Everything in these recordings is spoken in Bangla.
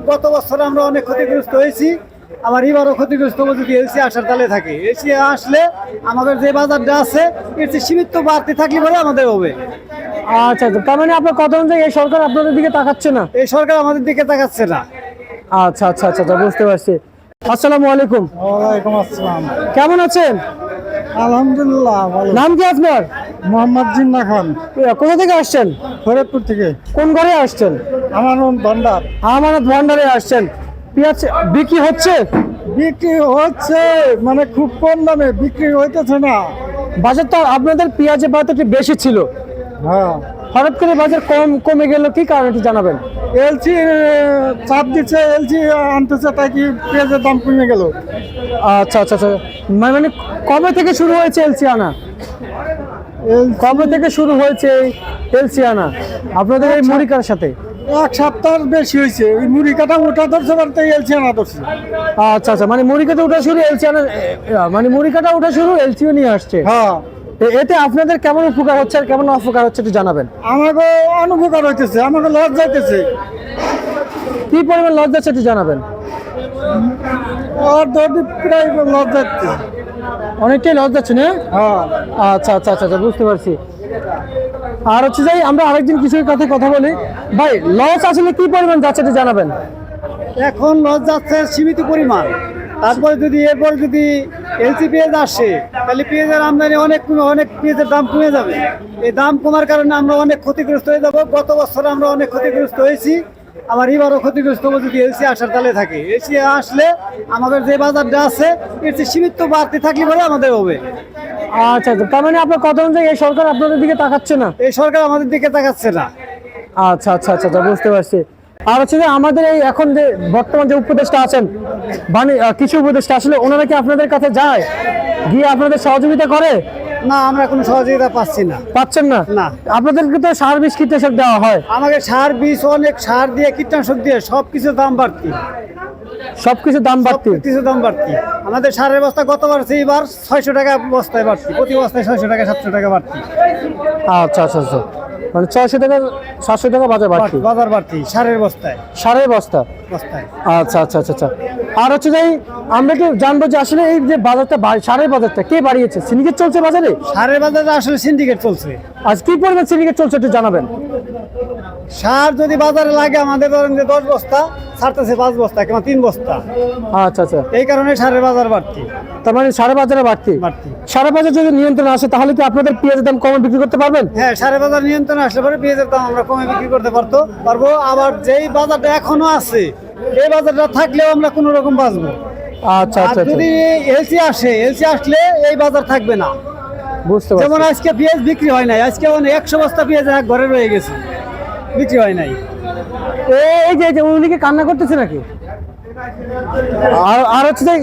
গত বছর আমরা অনেক ক্ষতিগ্রস্ত হয়েছি, আবার এবারও ক্ষতিগ্রস্ত হবো যদি এলসি আসার তালে থাকে। এলসি আসলে আমাদের যে বাজারটা আছে এর চেয়ে সীমিত বাড়তি থাকলে পরে আমাদের হবে। আচ্ছা আচ্ছা, তার মানে আপনার কথা অনুযায়ী এই সরকার আপনাদের দিকে তাকাচ্ছে না? এই সরকার আমাদের দিকে তাকাচ্ছে না। আচ্ছা আচ্ছা আচ্ছা আচ্ছা, বুঝতে পারছি। আসসালামু আলাইকুম। ওয়ালাইকুম আসসালাম। কেমন আছেন? আলহামদুলিল্লাহ ভালো। নাম কি আপনার? মোহাম্মদ জিন্না খান, কোথা থেকে আসছেন? ফরিদপুর থেকে। কোন ঘরে আসছেন? আমার নাম ভান্ডার। আমানত ভান্ডারে আসছেন। পেঁয়াজ বিক্রি হচ্ছে? বিক্রি হচ্ছে মানে খুব কম দামে বিক্রি হইতেছে না। বাজার তো আপনাদের পেঁয়াজের বাজার একটু বেশি ছিল, হ্যাঁ, হঠাৎ করে বাজার কমে গেল, কি কারণ একটু জানাবেন? এলসি চাপ দিচ্ছে, এলসি আনতেছে, তাই কি পেঁয়াজের দাম কমে গেল। আচ্ছা আচ্ছা আচ্ছা, মানে কবে থেকে শুরু হয়েছে এলসি আনা? কবে থেকে শুরু হয়েছে এলসি আনা আপনাদের এই মুড়িকার সাথে? এক সপ্তাহ বেশি হয়েছে। ওই মুড়ি কাটা ওটা ধরছে, বাড়িতে এলসি আনা ধরছে। আচ্ছা আচ্ছা, মানে মুড়ি কাটা ওঠা শুরু, এলসি আনা, মানে মুড়ি কাটা ওঠা শুরু, এলসিও নিয়ে আসছে। হ্যাঁ, এতে আপনাদের কেমন উপকার হচ্ছে আর কেমন অপকার হচ্ছে একটু জানাবেন? আমাকে অনুপকার হইতেছে, আমাকে লস যাইতেছে। কি পরিমাণ লস যাচ্ছে একটু জানাবেন? আর দরদি প্রায় লস যাচ্ছে। অনেকটাই লস যাচ্ছে না? হ্যাঁ, আচ্ছা আচ্ছা আচ্ছা আচ্ছা, বুঝতে পারছি। আর হচ্ছে যাই আমরা আরেকদিন কিছু কথা বলি। ভাই, লস আসলে কি পরিমাণ যাচ্ছে একটু জানাবেন? এখন লস যাচ্ছে সীমিত পরিমাণ। তারপরে যদি এরপর যদি এলসি পেঁয়াজ আসে তাহলে পেঁয়াজের আমদানি অনেক পেঁয়াজের দাম কমে যাবে। এই দাম কমার কারণে আমরা অনেক ক্ষতিগ্রস্ত হয়ে যাব। গত বছর আমরা অনেক ক্ষতিগ্রস্ত হয়েছি, আবার এবারও ক্ষতিগ্রস্ত হবো যদি এলসি আসার তালে থাকে। এলসি আসলে আমাদের যে বাজারটা আছে এর চেয়ে সীমিত বাড়তি থাকলে পরে আমাদের হবে। আচ্ছা আচ্ছা, তার মানে আপনার কথা অনুযায়ী এই সরকার আপনাদের দিকে তাকাচ্ছে না? এই সরকার আমাদের দিকে তাকাচ্ছে না। আচ্ছা আচ্ছা আচ্ছা আচ্ছা, বুঝতে পারছি। আর হচ্ছে যে আমাদের এই এখন যে বর্তমান যে উপদেষ্টা আছেন, কিছু উপদেষ্টা, আসলে ওনারা কি আপনাদের কাছে যায়, গিয়ে আপনাদের সহযোগিতা করে? না, আমরা কোনো সহযোগিতা পাচ্ছি না। পাচ্ছেন না? না। আপনাদেরকে তো সার বিষ কীটনাশক দেওয়া হয়। আমাকে সার বীজ, অনেক সার দিয়ে, কীটনাশক দিয়ে সবকিছু দাম বাড়তি। সবকিছু দাম বাড়তি? কিছু দাম বাড়তি। আমাদের সারের বস্তা গত বাড়ছে, এবার 600 টাকা বস্তায় বাড়তি। প্রতি বস্তায় 600 টাকা 700 টাকা বাড়তি। আচ্ছা আচ্ছা আচ্ছা, মানে 600 টাকা 700 টাকা বাজার বাড়তি? বাজার বাড়তি সারের বস্তায়। সারের বস্তা? বস্তায়। আচ্ছা আচ্ছা আচ্ছা আচ্ছা। আর হচ্ছে যাই আমরা একটু জানবো যে আসলে এই যে বাজারটা, সারের বাজারটা কে বাড়িয়েছে? সিন্ডিকেট চলছে বাজারে? সারের বাজারে আসলে সিন্ডিকেট চলছে। আজ কি পরিমাণ সিন্ডিকেট চলছে একটু জানাবেন? সার যদি বাজারে লাগে আমাদের ধরেন যে 10 বস্তা ছাড়তেছে 5 বস্তা কিংবা 3 বস্তা। আচ্ছা আচ্ছা, এই কারণে সারের বাজার বাড়তি। তার মানে সারের বাজারে বাড়তি? সারের বাজার যদি নিয়ন্ত্রণ আসে তাহলে কি আপনাদের পেঁয়াজের দাম কমে বিক্রি করতে পারবেন? হ্যাঁ, সারের বাজার নিয়ন্ত্রণে আসলে পরে পেঁয়াজের দাম আমরা কমে বিক্রি করতে পারবো। আবার যেই বাজারটা এখনো আছে এই বাজারটা থাকলেও আমরা কোনো রকম বাঁচবো। আচ্ছা আর আচ্ছা, যদি এলসি আসলে এই বাজার থাকবে না। বুঝতে যেমন পারছি। আজকে পেঁয়াজ বিক্রি হয় নাই, আজকে 100 বস্তা পেঁয়াজ এক ঘরে রয়ে গেছে, বিক্রি হয় নাই। এই যে উনিকে কান্না করতেছে নাকি? আর হচ্ছে যে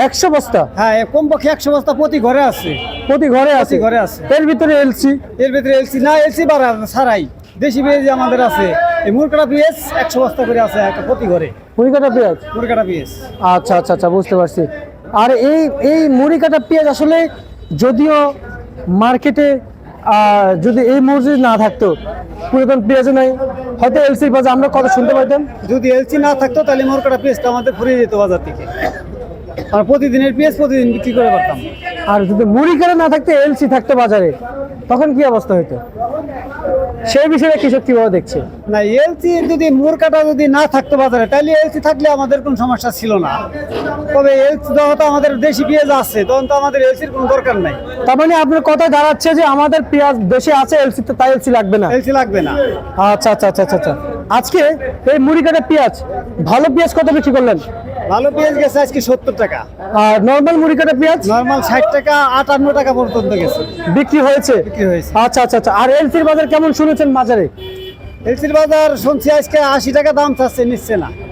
100 বস্তা? হ্যাঁ, কমপক্ষে 100 বস্তা প্রতি ঘরে আছে। প্রতি ঘরে আছে? ঘরে আছে। এর ভিতরে এলসি? এর ভিতরে এলসি না, এলসি বাড়া ছাড়াই দেশি পেঁয়াজ আমাদের আছে। এই মুরকাটা পেঁয়াজ 100 বস্তা করে আছে একটা প্রতি ঘরে। মুড়ি কাটা পেঁয়াজ? মুরকাটা পেঁয়াজ। আচ্ছা আচ্ছা আচ্ছা, বুঝতে পারছি। আর এই মুড়ি কাটা পেঁয়াজ আসলে যদিও মার্কেটে যদি এই মজুরি না থাকতো, পুরাতন পেঁয়াজ নাই, হয়তো এলসির বাজার আমরা কথা শুনতে পাইতাম। যদি এলসি না থাকতো তাহলে মোরকাটা পেঁয়াজটা আমাদের ফুরিয়ে যেত বাজার থেকে, আর প্রতিদিনের পেঁয়াজ প্রতিদিন বিক্রি করে পারতাম। আর যদি মুড়ি কাটা না থাকতো, এলসি থাকতো বাজারে, তখন কি অবস্থা হইতো? সেই বিষয়ে কৃষক কিভাবে দেখছে? না, এলসি যদি মুরকাটা যদি না থাকতো বাজারে তাহলে এলসি থাকলে আমাদের কোনো সমস্যা ছিল না। তবে এলসি যখন আমাদের দেশি পেঁয়াজ আছে তখন তো আমাদের এলসির কোনো দরকার নাই। তার মানে আপনার কথায় দাঁড়াচ্ছে যে আমাদের পেঁয়াজ দেশে আছে, এলসি তো, তাই এলসি লাগবে না? এলসি লাগবে না। আচ্ছা আচ্ছা আচ্ছা আচ্ছা। আজকে এই মুড়ি কাটা পেঁয়াজ, ভালো পেঁয়াজ কত বিক্রি করলেন? ভালো পেঁয়াজ গেছে আজকে 70 টাকা। আর নর্মাল মুড়ি কাটা পেঁয়াজ? নর্মাল 60 টাকা 58 টাকা পর্যন্ত গেছে, বিক্রি হয়েছে। আচ্ছা আচ্ছা আচ্ছা। আর এলসির বাজার কেমন শুনেছেন বাজারে? এলসির বাজার শুনছি আজকে 80 টাকা দাম চাচ্ছে,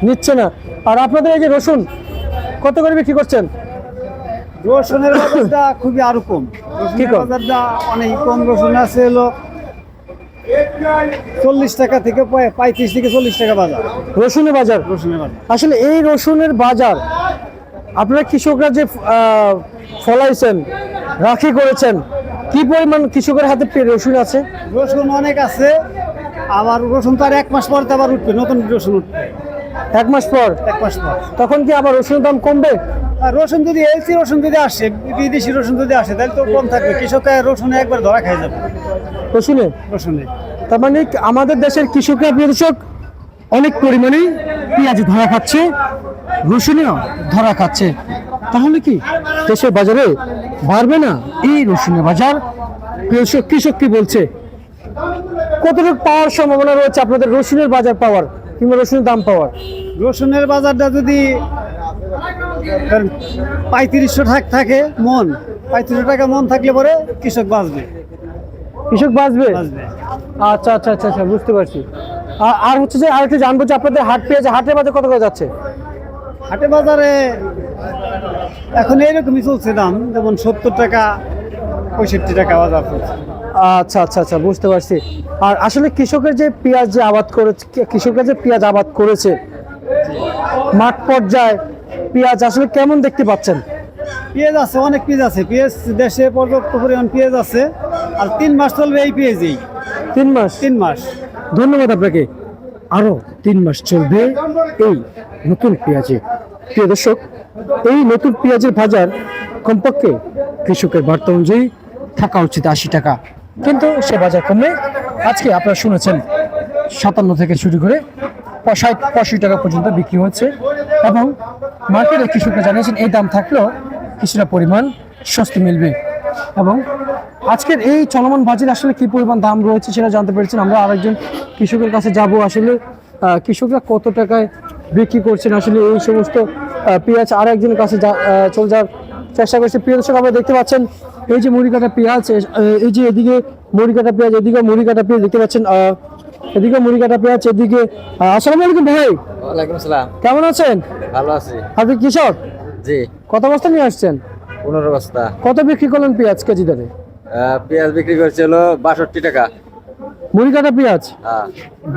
নিচ্ছে না। আর আপনাদের এই যে রসুন কত করে বিক্রি করছেন? রসুনের বাজারটা খুবই আরো কম। রসুনের বাজারটা অনেক কম। রসুন আছে হলো 40 টাকা থেকে 35 থেকে 40 টাকা বাজার। রসুনের বাজার? আসলে এই রসুনের বাজার আপনারা কৃষকরা যে ফলাইছেন, রাখি করেছেন, কি পরিমাণ কৃষকের হাতে রসুন আছে? রসুন অনেক আছে, আবার রসুন তো আর 1 মাস পরে আবার উঠবে, নতুন রসুন উঠবে। 1 মাস পর 1 মাস পর। তখন কি আবার রসুনের দাম কমবে? আর রসুন যদি এলসি রসুন যদি আসে, বিদেশি রসুন যদি আসে, তাহলে তো কম থাকবে। কৃষকের রসুনে একবার ধরা খেয়ে যাবে রসুনে। রসুনে। তার মানে আমাদের দেশের কৃষকরা, প্রিয় দর্শক, অনেক পরিমাণে পেঁয়াজ ধরা খাচ্ছে, রসুনেও ধরা খাচ্ছে। তাহলে কি দেশের বাজারে বাড়বে না এই রসুনের বাজার? প্রিয় দর্শক, কৃষক কি বলছে, কতটুকু পাওয়ার সম্ভাবনা রয়েছে আপনাদের রসুনের বাজার পাওয়ার কিংবা রসুনের দাম পাওয়ার? রসুনের বাজারটা যদি 3500 থাকে মন, 3500 টাকা মন থাকলে পরে কৃষক বাঁচবে। কৃষক বাঁচবে? বাঁচবে। আচ্ছা আচ্ছা আচ্ছা আচ্ছা, বুঝতে পারছি। আর হচ্ছে যে আরেকটু জানবো যে আপনাদের হাট পেঁয়াজ, হাটের বাজার কত করে যাচ্ছে? হাটে বাজারে এখন এইরকমই চলছে দাম, যেমন 70 টাকা 65 টাকা বাজার চলছে। আচ্ছা আচ্ছা আচ্ছা, বুঝতে পারছি। আর আসলে কৃষকের যে পেঁয়াজ যে আবাদ করেছে, কৃষকরা যে পেঁয়াজ আবাদ করেছে, মাঠ পর্যায়ে পেঁয়াজ আসলে কেমন দেখতে পাচ্ছেন? পেঁয়াজ আছে, অনেক পেঁয়াজ আছে। পেঁয়াজ দেশে পর্যাপ্ত পরিমাণ পেঁয়াজ আছে। আর 3 মাস চলবে এই পেঁয়াজেই। 3 মাস? 3 মাস। ধন্যবাদ আপনাকে। আরো 3 মাস চলবে এই নতুন পেঁয়াজে। প্রিয় দর্শক, এই নতুন পেঁয়াজের বাজার কমপক্ষে কৃষকের বার্তা অনুযায়ী থাকা উচিত 80 টাকা, কিন্তু সে বাজার কমে আজকে আপনারা শুনেছেন 57 থেকে শুরু করে 65 টাকা পর্যন্ত বিক্রি হচ্ছে। এবং মার্কেটে কৃষকরা জানিয়েছেন এই দাম থাকলেও কিছুটা পরিমাণ স্বস্তি মিলবে। এবং আজকের এই চলমান বাজারে আসলে কি পরিমাণ দাম রয়েছে সেটা জানতে পেরেছেন। আমরা আরেকজন কৃষকের কাছে যাব, আসলে কৃষকরা কত টাকায় বিক্রি করছেন আসলে এই সমস্ত পেঁয়াজ। আর একজনের কাছে চলে যাওয়ার চেষ্টা করছে। প্রিয় দর্শক, আপনারা দেখতে পাচ্ছেন এই যে মুড়ি কাটা পেঁয়াজ, এই যে এদিকে মুড়ি কাটা পেঁয়াজ, এদিকে মুড়ি কাটা পেঁয়াজ দেখতে পাচ্ছেন, এদিকে মুড়ি কাটা পেঁয়াজ, এদিকে। আসসালামু আলাইকুম ভাই। ওয়ালাইকুম সালাম। কেমন আছেন? ভালো আছি। আপনি কৃষক? জি। কত বস্তা নিয়ে আসছেন? 15 বস্তা। কত বিক্রি করলেন পেঁয়াজ কেজি দরে? পেঁয়াজ বিক্রি করছিল 62 টাকা। মুড়ি কাটা পেঁয়াজ হ্যাঁ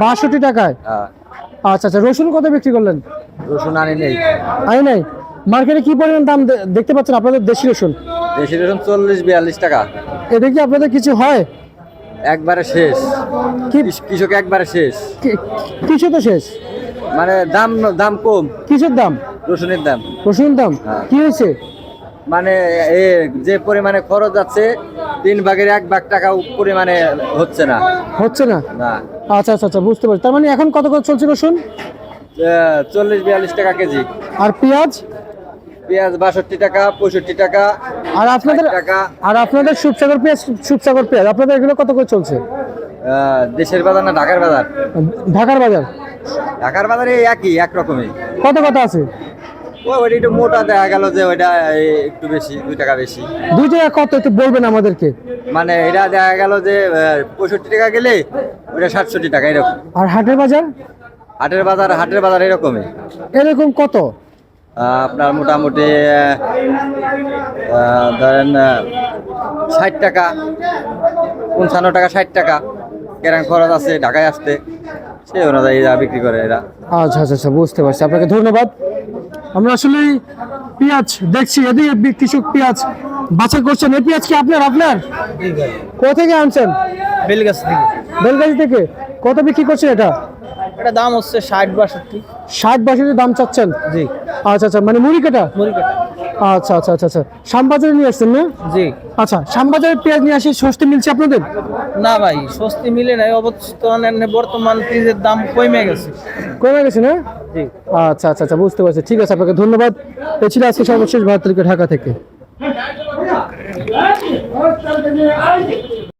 62 টাকায়? হ্যাঁ। আচ্ছা আচ্ছা, রসুন কত বিক্রি করলেন? রসুন আনি নেই। আই নাই। মার্কেটে কি পরিমাণ দাম দেখতে পাচ্ছেন আপনাদের দেশি রসুন? দেশি রসুন 40-42 টাকা। এতে কি আপনাদের কিছু হয়? একবারে শেষ। কি কৃষক একবারে শেষ। কিছু তো শেষ, মানে দাম দাম কম। কিসের দাম? রসুনের দাম। রসুন দাম হ্যাঁ। কি হয়েছে? মানে যে পরিমাণে খরচ যাচ্ছে 3 ভাগের 1 ভাগ টাকা পরিমাণে হচ্ছে না। হচ্ছে না? না। আচ্ছা আচ্ছা আচ্ছা, বুঝতে পারছি। তার মানে এখন কত করে চলছে রসুন? 40-42 টাকা কেজি। আর পেঁয়াজ? পেঁয়াজ 62 টাকা, 65 টাকা। আর আপনাদের 60 টাকা। আর আপনাদের সুপসাগর পেঁয়াজ, সুপসাগর পেঁয়াজ আপনাদের এগুলো কত করে চলছে? দেশের বাজার না ঢাকার বাজার? ঢাকার বাজার। ঢাকার বাজারে একই, একরকমই। কত কত আছে? ওইটা একটু মোটা দেখা গেল যে ওইটা একটু বেশি, 2 টাকা বেশি। 2 টাকা কত একটু বলবেন আমাদেরকে? মানে এটা দেখা গেল যে 65 টাকা গেলে ওইটা 67 টাকা এরকম। আর হাটের বাজার? হাটের বাজার এরকমই। এরকম কত? আপনার মোটামুটি ধরেন 60 টাকা, 55 টাকা, 60 টাকা। কেরাং খরচ আছে ঢাকায় আসতে, সেই অনুযায়ী এরা বিক্রি করে এরা। আচ্ছা আচ্ছা আচ্ছা, বুঝতে পারছি। আপনাকে ধন্যবাদ। আমরা আসলে পেঁয়াজ দেখছি, এদিকে কৃষক পেঁয়াজ বাছাই করছেন। এই পেঁয়াজ কি আপনার? কোথা থেকে আনছেন? বেলগাছ থেকে। বেলগাছি থেকে। কত বিক্রি করছেন এটা? এটা দাম হচ্ছে 60-62। 60-62 দাম চাচ্ছেন? জি। আচ্ছা আচ্ছা, মানে মুড়ি কাটা? মুড়ি কাটা। আচ্ছা আচ্ছা আচ্ছা আচ্ছা, শ্যামবাজারে নিয়ে আসছেন না? জি। আচ্ছা, শ্যামবাজারে পেঁয়াজ নিয়ে আসি, স্বস্তি মিলছে আপনাদের? না ভাই, স্বস্তি মিলে নাই। বর্তমান পেঁয়াজের দাম কমে গেছে। কমে গেছে না? জি। আচ্ছা আচ্ছা আচ্ছা, বুঝতে পারছি। ঠিক আছে, আপনাকে ধন্যবাদ। এ ছিল আজকে সর্বশেষ 72 ঢাকা থেকে।